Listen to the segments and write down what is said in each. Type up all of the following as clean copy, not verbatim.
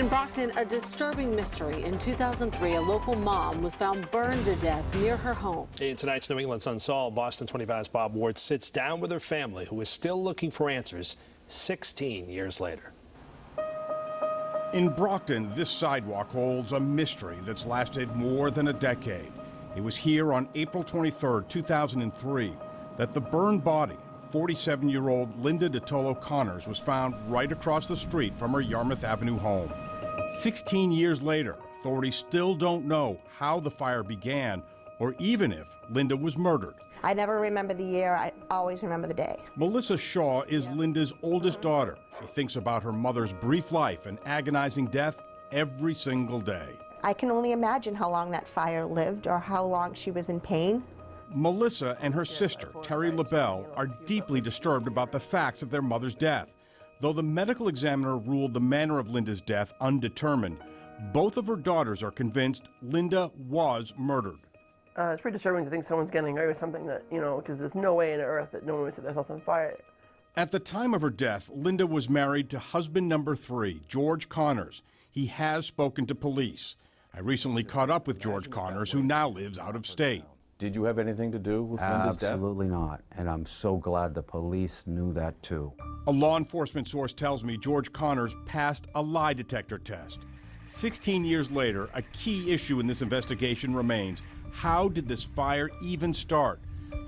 In Brockton, a disturbing mystery. In 2003, a local mom was found burned to death near her home. In tonight's New England's Unsolved, Boston 25's Bob Ward sits down with her family, who is still looking for answers 16 years later. In Brockton, this sidewalk holds a mystery that's lasted more than a decade. It was here on April 23, 2003, that the burned body of 47-year-old Linda Dotolo Connors was found right across the street from her Yarmouth Avenue home. 16 years later, authorities still don't know how the fire began or even if Linda was murdered. I never remember the year, I always remember the day. Melissa Shaw is Linda's oldest daughter. She thinks about her mother's brief life and agonizing death every single day. I can only imagine how long that fire lived or how long she was in pain. Melissa and her sister, Terry LaBelle, are deeply disturbed about the facts of their mother's death. Though the medical examiner ruled the manner of Linda's death undetermined, both of her daughters are convinced Linda was murdered. It's pretty disturbing to think someone's getting away with something that, because there's no way on earth that no one would set themselves on fire. At the time of her death, Linda was married to husband number 3, George Connors. He has spoken to police. I recently caught up with George Connors, who now lives out of state. Did you have anything to do with Linda's death? Absolutely not, and I'm so glad the police knew that too. A law enforcement source tells me George Connors passed a lie detector test. 16 years later, a key issue in this investigation remains: how did this fire even start?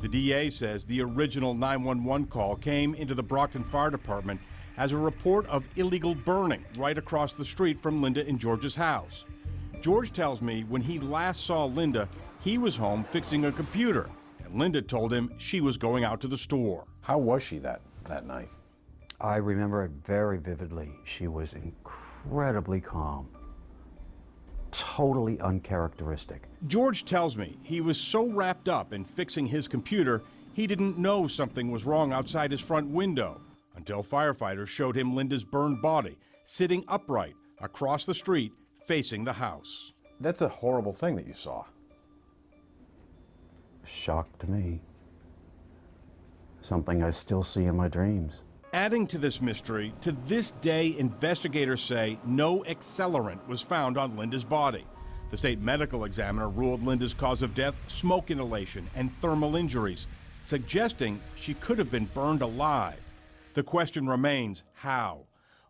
The DA says the original 911 call came into the Brockton Fire Department as a report of illegal burning right across the street from Linda and George's house. George tells me when he last saw Linda, he was home fixing a computer, and Linda told him she was going out to the store. How was she that night? I remember it very vividly. She was incredibly calm, totally uncharacteristic. George tells me he was so wrapped up in fixing his computer, he didn't know something was wrong outside his front window until firefighters showed him Linda's burned body sitting upright across the street facing the house. That's a horrible thing that you saw. Shock to me. Something I still see in my dreams. Adding to this mystery, to this day, investigators say no accelerant was found on Linda's body. The state medical examiner ruled Linda's cause of death smoke inhalation and thermal injuries, suggesting she could have been burned alive. The question remains, how?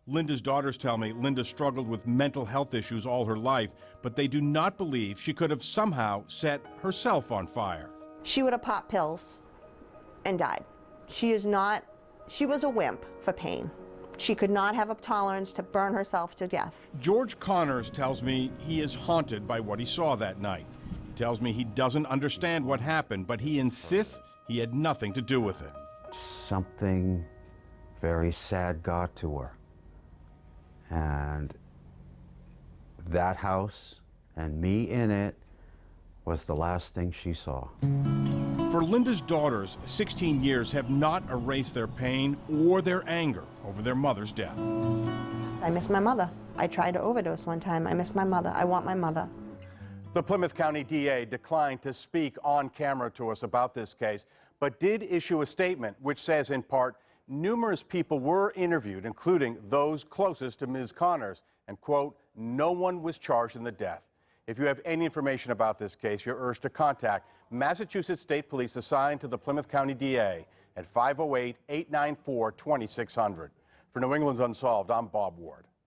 Linda's daughters tell me Linda struggled with mental health issues all her life, but they do not believe she could have somehow set herself on fire. She would have popped pills and died. She was a wimp for pain. She could not have a tolerance to burn herself to death. George Connors tells me he is haunted by what he saw that night. He tells me he doesn't understand what happened, but he insists he had nothing to do with it. Something very sad got to her. And that house and me in it was the last thing she saw. For Linda's daughters, 16 years have not erased their pain or their anger over their mother's death. I miss my mother. I tried to overdose one time. I miss my mother. I want my mother. The Plymouth County DA declined to speak on camera to us about this case, but did issue a statement which says, in part, numerous people were interviewed, including those closest to Ms. Connors, and, quote, no one was charged in the death. If you have any information about this case, you're urged to contact Massachusetts State Police assigned to the Plymouth County DA at 508-894-2600. For New England's Unsolved, I'm Bob Ward.